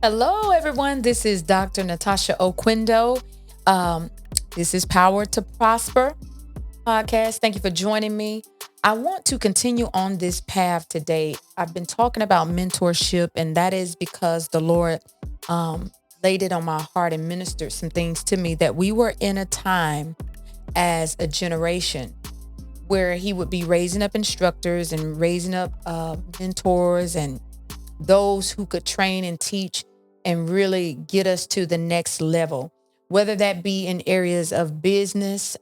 Hello, everyone. This is Dr. Natasha Oquindo. This is Power to Prosper podcast. Thank you for joining me. I want to continue on this path today. I've been talking about mentorship, and that is because the Lord laid it on my heart and ministered some things to me that we were in a time as a generation where He would be raising up instructors and raising up mentors and those who could train and teach and really get us to the next level, whether that be in areas of business,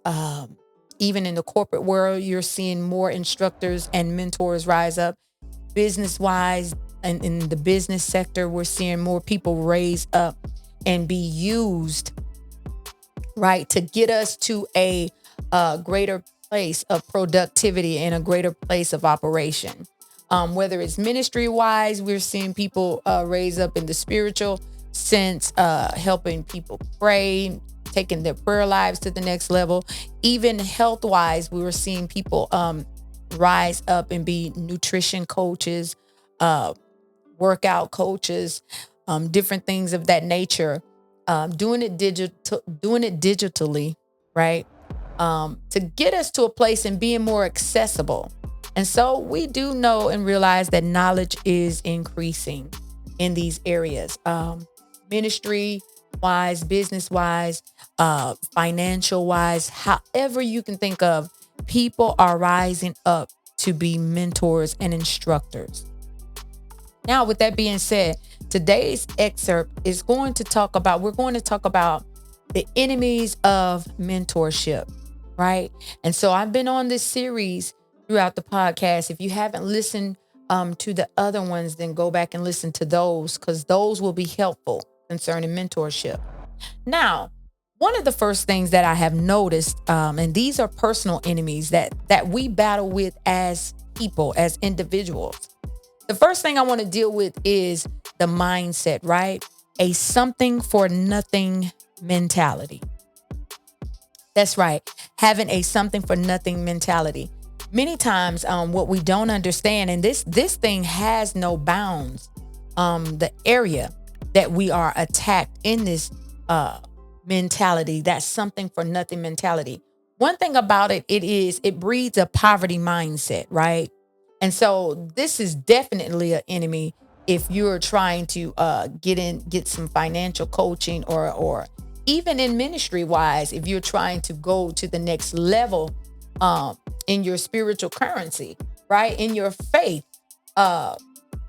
even in the corporate world. You're seeing more instructors and mentors rise up business wise. And in the business sector, we're seeing more people raise up and be used, right, to get us to a greater place of productivity and a greater place of operation. Whether it's ministry wise, we're seeing people raise up in the spiritual sense, helping people pray, taking their prayer lives to the next level. Even health wise, we were seeing people rise up and be nutrition coaches, workout coaches, different things of that nature, doing it digitally, right? To get us to a place and being more accessible. And so we do know and realize that knowledge is increasing in these areas, ministry wise, business wise, financial wise, however you can think of. People are rising up to be mentors and instructors. Now, with that being said, today's excerpt is we're going to talk about the enemies of mentorship, right? And so I've been on this series throughout the podcast. If you haven't listened to the other ones, then go back and listen to those, because those will be helpful concerning mentorship. Now, one of the first things that I have noticed, and these are personal enemies that we battle with as people, as individuals. The first thing I want to deal with is the mindset, right? A something for nothing mentality. That's right. Having a something for nothing mentality. Many times what we don't understand, and this thing has no bounds, the area that we are attacked in this mentality, that something for nothing mentality. One thing about it breeds a poverty mindset, right? And so this is definitely an enemy if you're trying to get some financial coaching, or even in ministry wise, if you're trying to go to the next level in your spiritual currency, right? In your faith.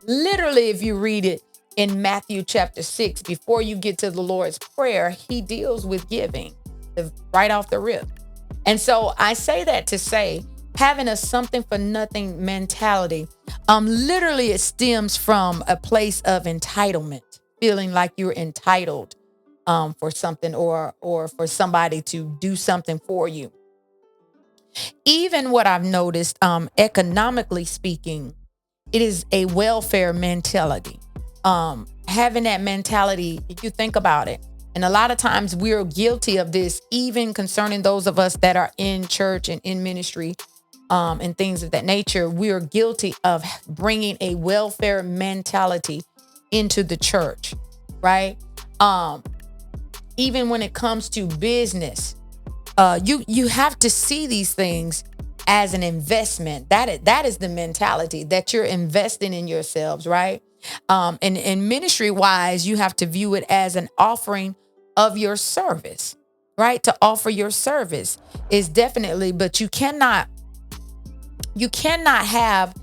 Literally, if you read it in Matthew chapter 6, before you get to the Lord's Prayer, He deals with giving right off the rip. And so I say that to say, having a something for nothing mentality, literally it stems from a place of entitlement, feeling like you're entitled for something, or for somebody to do something for you. Even what I've noticed, economically speaking, it is a welfare mentality. Having that mentality, if you think about it, and a lot of times we're guilty of this, even concerning those of us that are in church and in ministry, and things of that nature. We are guilty of bringing a welfare mentality into the church, right? Even when it comes to business, you have to see these things as an investment. That is the mentality, that you're investing in yourselves, right? And ministry wise, you have to view it as an offering of your service, right? To offer your service is definitely, but you cannot have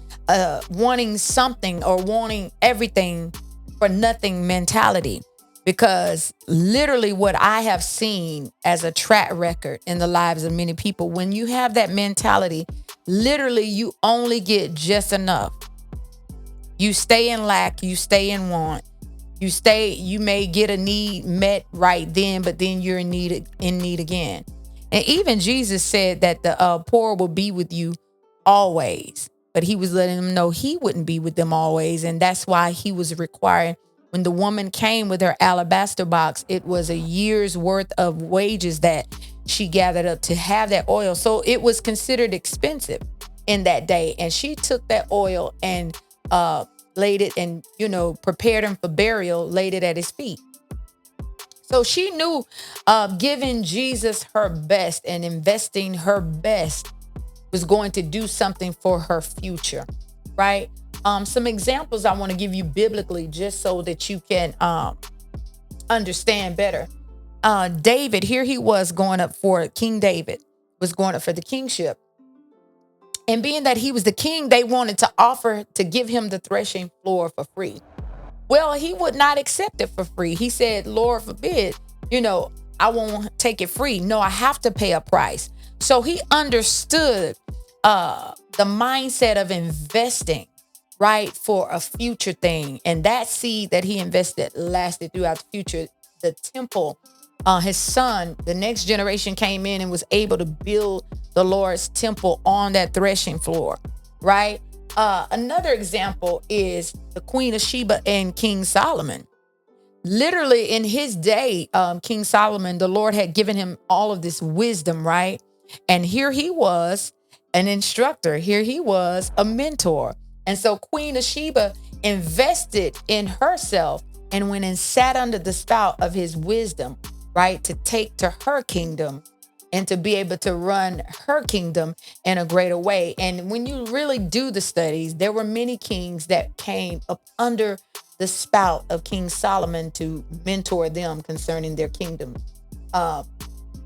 wanting something or wanting everything for nothing mentality. Because literally what I have seen as a track record in the lives of many people, when you have that mentality, literally you only get just enough. You stay in lack, you stay in want. You may get a need met right then, but then you're in need again. And even Jesus said that the poor will be with you always, but He was letting them know He wouldn't be with them always. And that's why He was requiring, when the woman came with her alabaster box, it was a year's worth of wages that she gathered up to have that oil. So it was considered expensive in that day. And she took that oil and laid it and, prepared him for burial, laid it at his feet. So she knew giving Jesus her best and investing her best was going to do something for her future, right? Some examples I want to give you biblically just so that you can understand better. David, here he was going up for King David, was going up for the kingship. And being that he was the king, they wanted to offer to give him the threshing floor for free. Well, he would not accept it for free. He said, Lord forbid, I won't take it free. No, I have to pay a price. So he understood the mindset of investing, right, for a future thing. And that seed that he invested lasted throughout the future. The temple, his son, the next generation came in and was able to build the Lord's temple on that threshing floor, right? Another example is the Queen of Sheba and King Solomon. Literally in his day, King Solomon, the Lord had given him all of this wisdom, right? And here he was an instructor. Here he was a mentor. And so Queen of Sheba invested in herself and went and sat under the spout of his wisdom, right? To take to her kingdom and to be able to run her kingdom in a greater way. And when you really do the studies, there were many kings that came up under the spout of King Solomon to mentor them concerning their kingdom.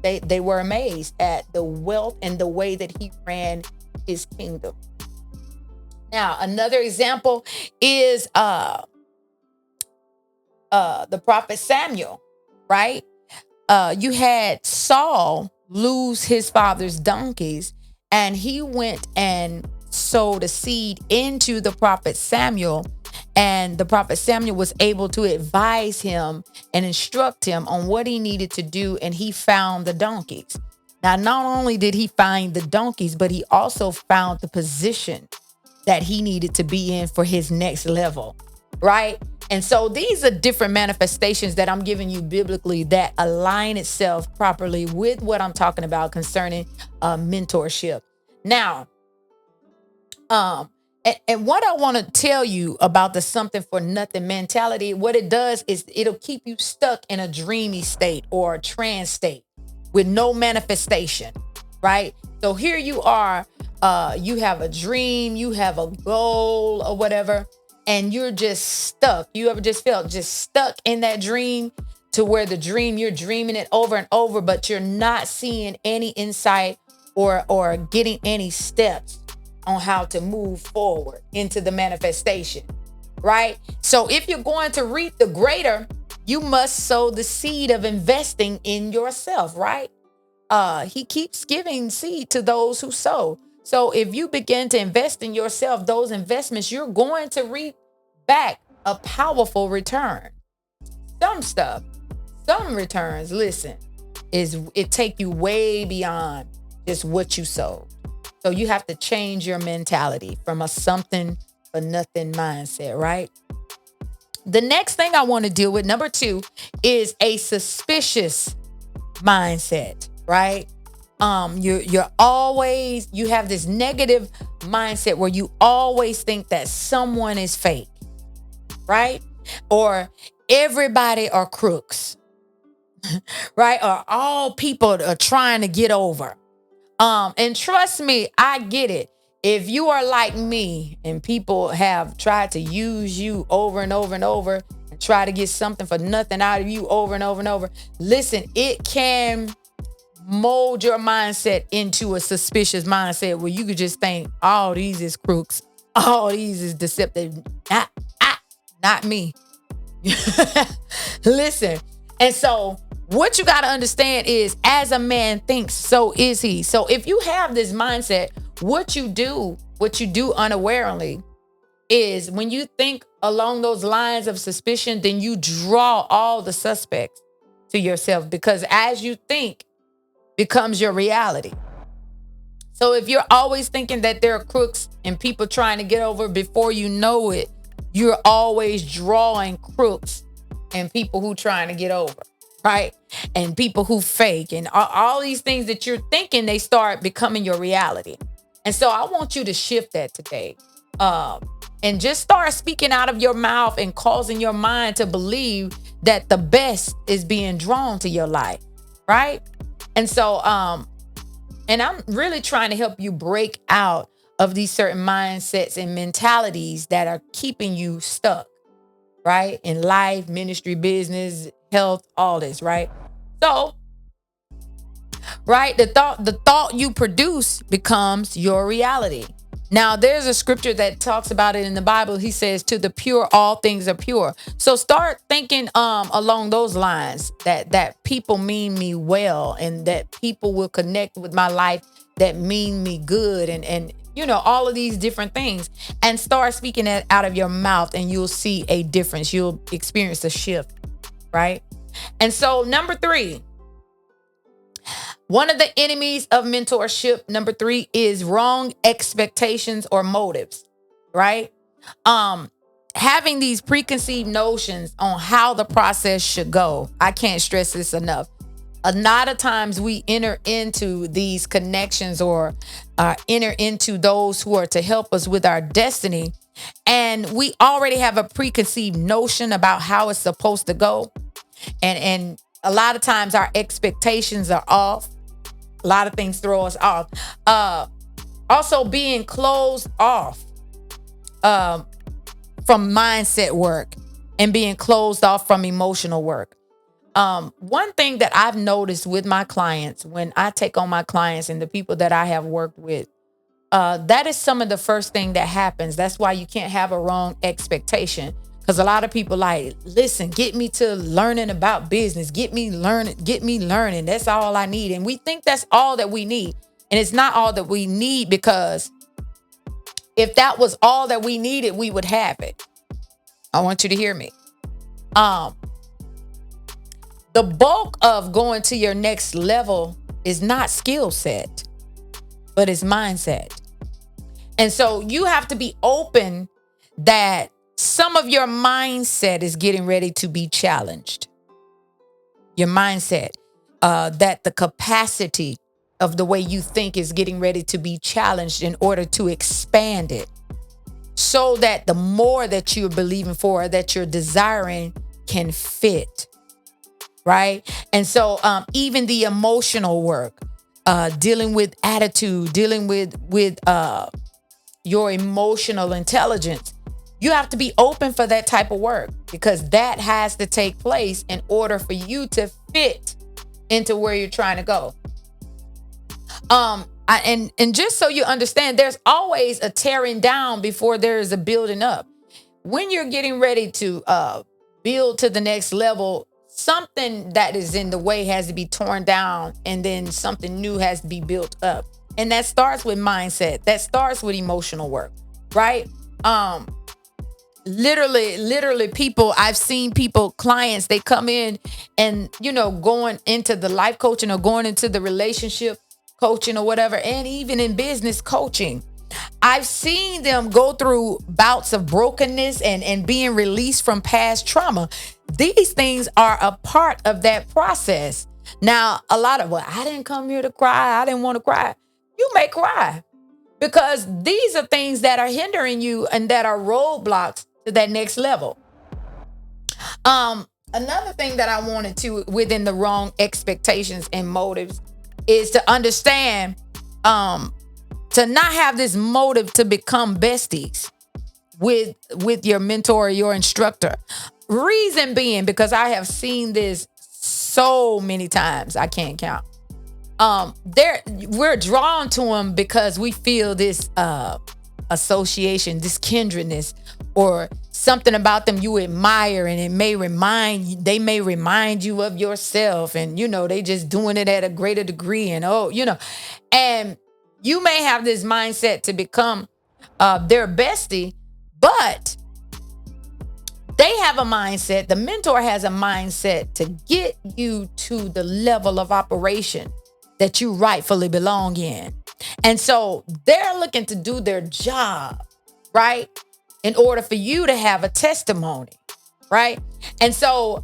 They were amazed at the wealth and the way that he ran his kingdom. Now, another example is the prophet Samuel, right? You had Saul lose his father's donkeys, and he went and sowed a seed into the prophet Samuel, and the prophet Samuel was able to advise him and instruct him on what he needed to do, and he found the donkeys. Now, not only did he find the donkeys, but he also found the position that he needed to be in for his next level, right? And so these are different manifestations that I'm giving you biblically that align itself properly with what I'm talking about concerning mentorship. Now, and what I want to tell you about the something for nothing mentality, what it does is it'll keep you stuck in a dreamy state or a trance state with no manifestation, right? So here you are, you have a dream, you have a goal or whatever, and you're just stuck. You ever just felt just stuck in that dream to where the dream, you're dreaming it over and over, but you're not seeing any insight or getting any steps on how to move forward into the manifestation, right? So if you're going to reap the greater, you must sow the seed of investing in yourself, right? He keeps giving seed to those who sow. So if you begin to invest in yourself, those investments, you're going to reap back a powerful return. Some returns, listen, it take you way beyond just what you sowed. So you have to change your mentality from a something for nothing mindset, right? The next thing I want to deal with, number 2, is a suspicious mindset, right? You have this negative mindset where you always think that someone is fake, right? Or everybody are crooks, right? Or all people are trying to get over. And trust me, I get it. If you are like me and people have tried to use you over and over and over and try to get something for nothing out of you over and over and over, listen, it can mold your mindset into a suspicious mindset where you could just think, all these is crooks, all these is deceptive. Not me. Listen. And so what you got to understand is, as a man thinks, so is he. So if you have this mindset, what you do unawarely is when you think along those lines of suspicion, then you draw all the suspects to yourself, because as you think becomes your reality. So if you're always thinking that there are crooks and people trying to get over, before you know it, you're always drawing crooks and people who trying to get over, right? And people who fake and all these things that you're thinking, they start becoming your reality. And so I want you to shift that today. And just start speaking out of your mouth and causing your mind to believe that the best is being drawn to your life, right? And so, and I'm really trying to help you break out of these certain mindsets and mentalities that are keeping you stuck, right? In life, ministry, business, health, all this, right? So, right, the thought you produce becomes your reality. Now, there's a scripture that talks about it in the Bible. He says, to the pure, all things are pure. So start thinking along those lines, that people mean me well, and that people will connect with my life that mean me good, and all of these different things, and start speaking that out of your mouth, and you'll see a difference. You'll experience a shift, right? And so number 3, one of the enemies of mentorship, number 3, is wrong expectations or motives, right? Having these preconceived notions on how the process should go. I can't stress this enough. A lot of times we enter into these connections or enter into those who are to help us with our destiny, and we already have a preconceived notion about how it's supposed to go. And a lot of times our expectations are off. A lot of things throw us off. Also being closed off from mindset work and being closed off from emotional work. One thing that I've noticed with my clients, when I take on my clients and the people that I have worked with, that is some of the first thing that happens. That's why you can't have a wrong expectation. Because a lot of people listen, get me to learning about business. Get me learning. That's all I need. And we think that's all that we need. And it's not all that we need, because if that was all that we needed, we would have it. I want you to hear me. The bulk of going to your next level is not skill set, but it's mindset. And so you have to be open that some of your mindset is getting ready to be challenged. Your mindset, that the capacity of the way you think is getting ready to be challenged in order to expand it, so that the more that you're believing for, that you're desiring, can fit, right? And so even the emotional work, dealing with attitude, dealing with your emotional intelligence, you have to be open for that type of work, because that has to take place in order for you to fit into where you're trying to go. And just so you understand, there's always a tearing down before there is a building up. When you're getting ready to build to the next level, something that is in the way has to be torn down, and then something new has to be built up. And that starts with mindset. That starts with emotional work, right? Literally people, I've seen people, clients, they come in and, going into the life coaching or going into the relationship coaching or whatever, and even in business coaching, I've seen them go through bouts of brokenness and being released from past trauma. These things are a part of that process. Now, a lot of, I didn't come here to cry. I didn't want to cry. You may cry, because these are things that are hindering you and that are roadblocks to that next level. Another thing that I wanted to, within the wrong expectations and motives, is to understand, to not have this motive to become besties with your mentor or your instructor. Reason being, because I have seen this so many times, I can't count. We're drawn to them because we feel this association, this kindredness, or something about them you admire, and they may remind you of yourself, and they just doing it at a greater degree, and and you may have this mindset to become their bestie, but they have a mindset, the mentor has a mindset to get you to the level of operation that you rightfully belong in. And so they're looking to do their job, right? In order for you to have a testimony, right? And so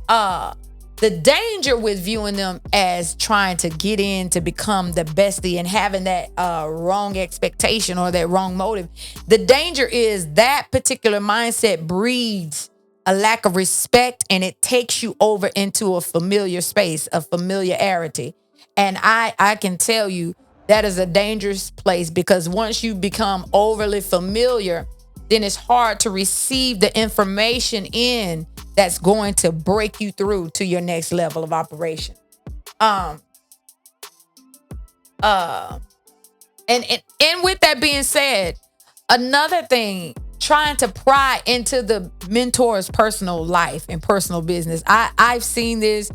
The danger with viewing them as trying to get in to become the bestie and having that wrong expectation or that wrong motive, the danger is that particular mindset breeds a lack of respect, and it takes you over into a familiar space, a familiarity. And I can tell you that is a dangerous place, because once you become overly familiar, then it's hard to receive the information in that's going to break you through to your next level of operation. Um, uh, and with that being said, another thing, trying to pry into the mentor's personal life and personal business. I've seen this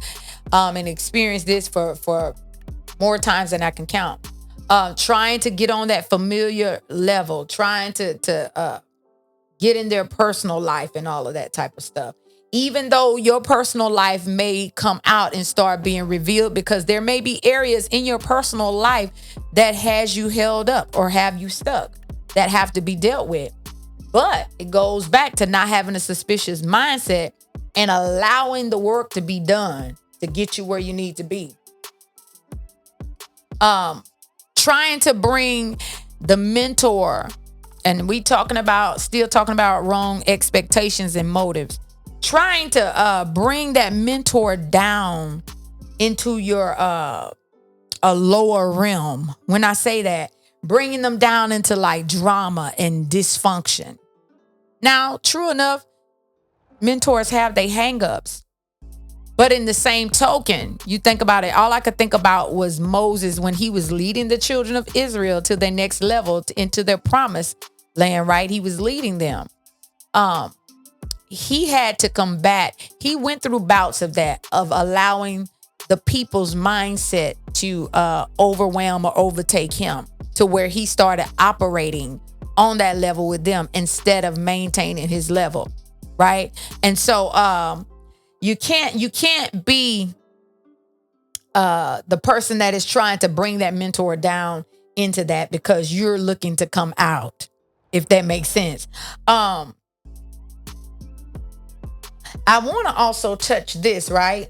and experienced this for more times than I can count. Trying to get on that familiar level, trying to get in their personal life and all of that type of stuff. Even though your personal life may come out and start being revealed, because there may be areas in your personal life that has you held up or have you stuck that have to be dealt with. But it goes back to not having a suspicious mindset and allowing the work to be done to get you where you need to be. Trying to bring the mentor, and still talking about wrong expectations and motives. Trying to bring that mentor down into your a lower realm. When I say that, bringing them down into like drama and dysfunction. Now, true enough, mentors have their hang-ups. But in the same token, you think about it, all I could think about was Moses when he was leading the children of Israel to their next level, into their promised land, right? He was leading them. He had to combat, he went through bouts of that, of allowing the people's mindset to overwhelm or overtake him, to where he started operating on that level with them instead of maintaining his level, right? And so you can't be the person that is trying to bring that mentor down into that because you're looking to come out, if that makes sense. I want to also touch this, right?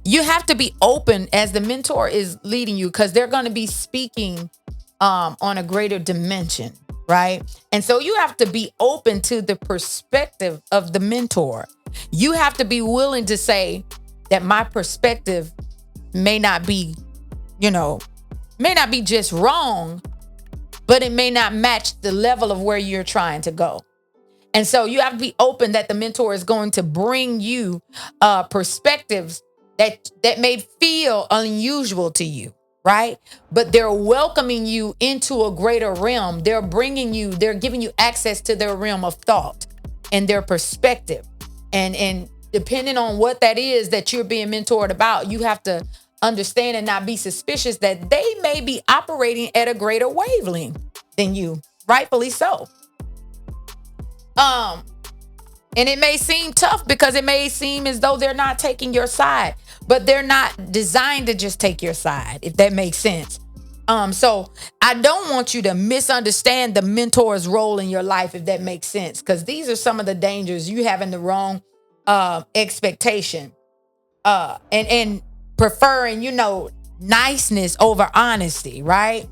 You have to be open as the mentor is leading you, because they're going to be speaking on a greater dimension, right? And so you have to be open to the perspective of the mentor. You have to be willing to say that my perspective may not be just wrong, but it may not match the level of where you're trying to go. And so you have to be open that the mentor is going to bring you perspectives that may feel unusual to you, right? But they're welcoming you into a greater realm. They're giving you access to their realm of thought and their perspective. And depending on what that is that you're being mentored about, you have to understand and not be suspicious that they may be operating at a greater wavelength than you, rightfully so. And it may seem tough because it may seem as though they're not taking your side, but they're not designed to just take your side, if that makes sense. So I don't want you to misunderstand the mentor's role in your life, if that makes sense, because these are some of the dangers. You having the wrong expectation and preferring, niceness over honesty, right?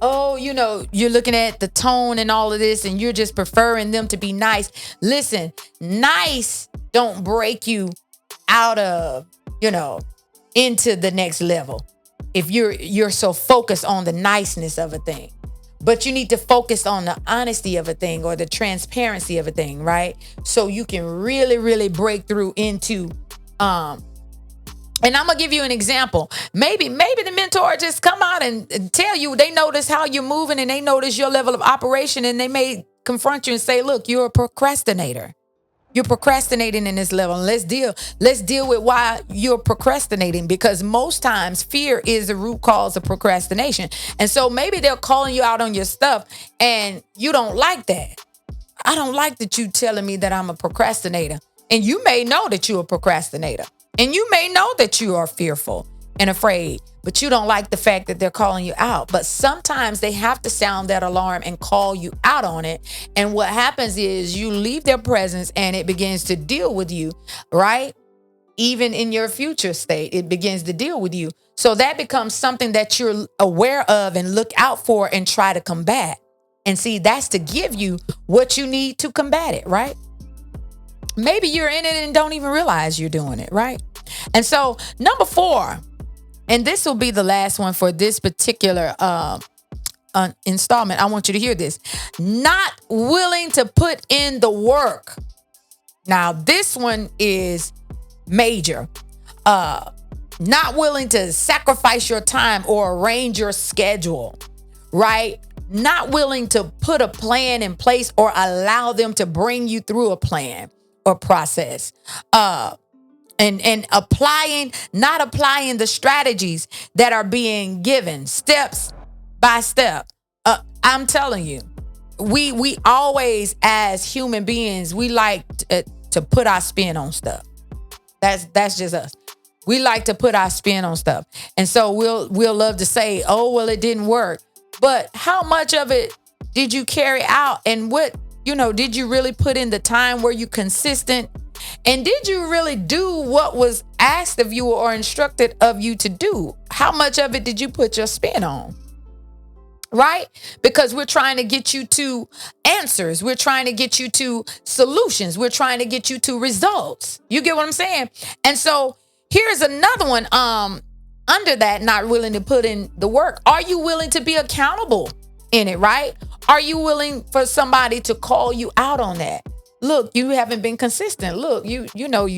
Oh, you're looking at the tone and all of this, and you're just preferring them to be nice. Listen, nice don't break you out of, into the next level. If you're so focused on the niceness of a thing, but you need to focus on the honesty of a thing or the transparency of a thing, right? So you can really, really break through into, and I'm going to give you an example. Maybe the mentor just come out and tell you they notice how you're moving and they notice your level of operation, and they may confront you and say, look, you're a procrastinator. You're procrastinating in this level. And let's deal with why you're procrastinating, because most times fear is the root cause of procrastination. And so maybe they're calling you out on your stuff and you don't like that. I don't like that you telling me that I'm a procrastinator. And you may know that you're a procrastinator. And you may know that you are fearful and afraid, but you don't like the fact that they're calling you out. But sometimes they have to sound that alarm and call you out on it. And what happens is you leave their presence and it begins to deal with you, right? even in your future state, it begins to deal with you. So that becomes something that you're aware of and look out for and try to combat. And see, that's to give you what you need to combat it, right? Maybe you're in it and don't even realize you're doing it, right? And so number 4, and this will be the last one for this particular installment. I want you to hear this. Not willing to put in the work. Now, this one is major. Not willing to sacrifice your time or arrange your schedule, right? Not willing to put a plan in place or allow them to bring you through a plan or process. And not applying the strategies that are being given steps by step. I'm telling you, we always, as human beings, we like to put our spin on stuff. That's just us. We like to put our spin on stuff. And so we'll love to say, oh, well, it didn't work. But how much of it did you carry out? And what, did you really put in the time? Were you consistent? And did you really do what was asked of you or instructed of you to do? How much of it did you put your spin on? Right? Because we're trying to get you to answers. We're trying to get you to solutions. We're trying to get you to results. You get what I'm saying? And so here's another one. Under that, not willing to put in the work. Are you willing to be accountable in it? Right? Are you willing for somebody to call you out on that? Look, you haven't been consistent. Look, you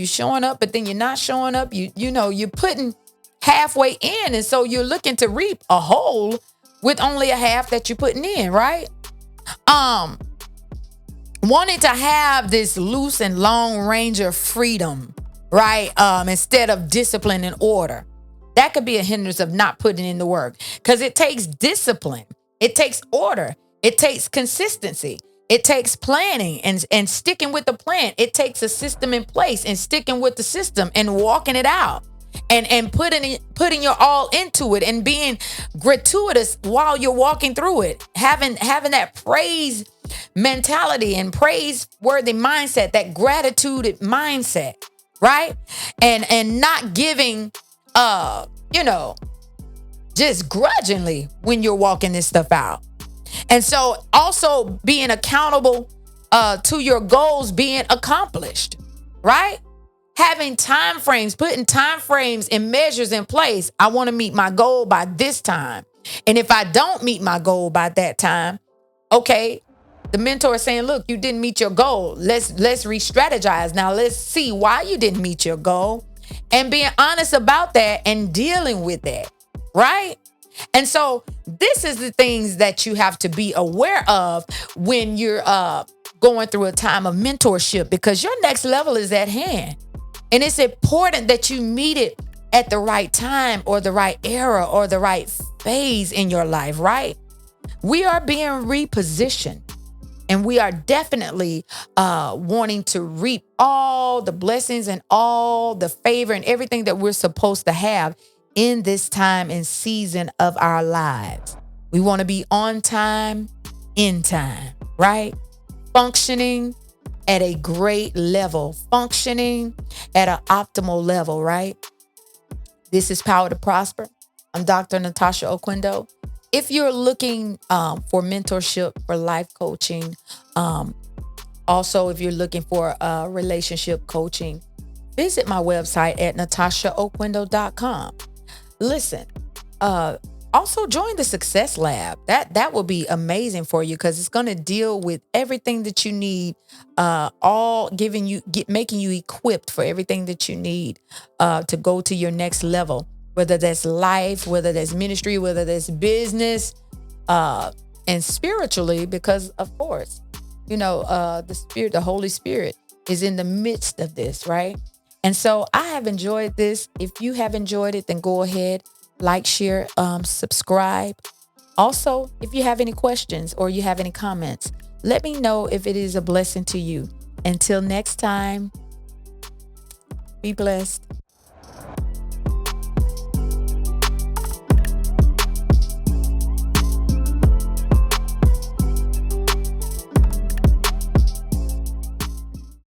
showing up, but then you're not showing up. You're putting halfway in, and so you're looking to reap a whole with only a half that you're putting in, right? Wanting to have this loose and long range of freedom, right? Instead of discipline and order. That could be a hindrance of not putting in the work, because it takes discipline. It takes order. It takes consistency. It takes planning and sticking with the plan. It takes a system in place and sticking with the system and walking it out and putting your all into it and being gratuitous while you're walking through it. Having that praise mentality and praiseworthy mindset, that gratitude mindset, right? And not giving just grudgingly when you're walking this stuff out. And so also being accountable to your goals being accomplished, right? Having time frames, putting time frames and measures in place. I want to meet my goal by this time. And if I don't meet my goal by that time, okay, the mentor is saying, look, you didn't meet your goal. Let's re-strategize. Now let's see why you didn't meet your goal and being honest about that and dealing with that, right? And so this is the things that you have to be aware of when you're going through a time of mentorship, because your next level is at hand. And it's important that you meet it at the right time or the right era or the right phase in your life, right? We are being repositioned, and we are definitely wanting to reap all the blessings and all the favor and everything that we're supposed to have in this time and season of our lives. We want to be on time, in time, right? Functioning at a great level, functioning at an optimal level, right? This is Power to Prosper. I'm Dr. Natasha Oquendo. If you're looking for mentorship, for life coaching, also if you're looking for relationship coaching, visit my website at natashaoquendo.com. Listen, also join the Success Lab. That will be amazing for you, because it's going to deal with everything that you need, making you equipped for everything that you need to go to your next level, whether that's life, whether that's ministry, whether that's business, and spiritually, because of course, the Holy Spirit is in the midst of this, right? And so I have enjoyed this. If you have enjoyed it, then go ahead, like, share, subscribe. Also, if you have any questions or you have any comments, let me know if it is a blessing to you. Until next time, be blessed.